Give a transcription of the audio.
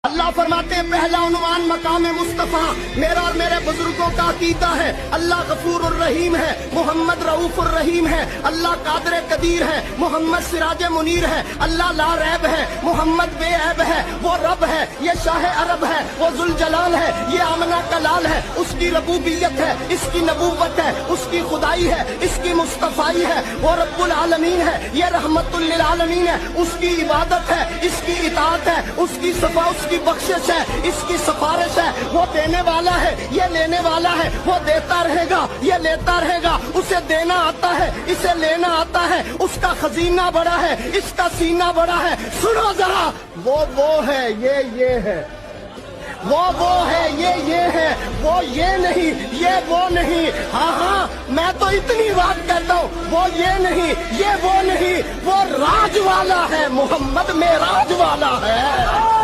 اللہ فرماتے ہیں پہلا عنوان مقام مصطفیٰ میرا اور میرے بزرگوں کا عقیدہ ہے اللہ غفور الرحیم ہے، محمد رؤوف الرحیم ہے، اللہ قادر قدیر ہے، محمد سراج منیر ہے، اللہ لا ریب ہے، محمد بے عیب ہے، وہ رب ہے، یہ شاہ عرب ہے، وہ ذوالجلال ہے، یہ آمنہ کا لال ہے، اس کی ربوبیت ہے، اس کی نبوت ہے، اس کی خدائی ہے، اس کی مصطفائی ہے، وہ رب العالمین ہے، یہ رحمت للعالمین ہے، اس کی عبادت ہے، اس کی اطاعت ہے، اس کی صفا، اس کی بخشش ہے، اس کی سفارش ہے، وہ دینے والا ہے، یہ لینے والا ہے، وہ دیتا رہے گا، یہ لیتا رہے گا، اسے دینا آتا ہے، اسے لینا آتا ہے، اس کا خزینہ بڑا ہے، اس کا سینہ بڑا ہے۔ سنو ذرا، وہ ہے، یہ ہے، وہ ہے، یہ ہے، وہ یہ نہیں، یہ وہ نہیں۔ ہاں ہاں، میں تو اتنی بات کہتا ہوں، وہ یہ نہیں، یہ وہ نہیں، وہ راج والا ہے، محمد معراج والا ہے۔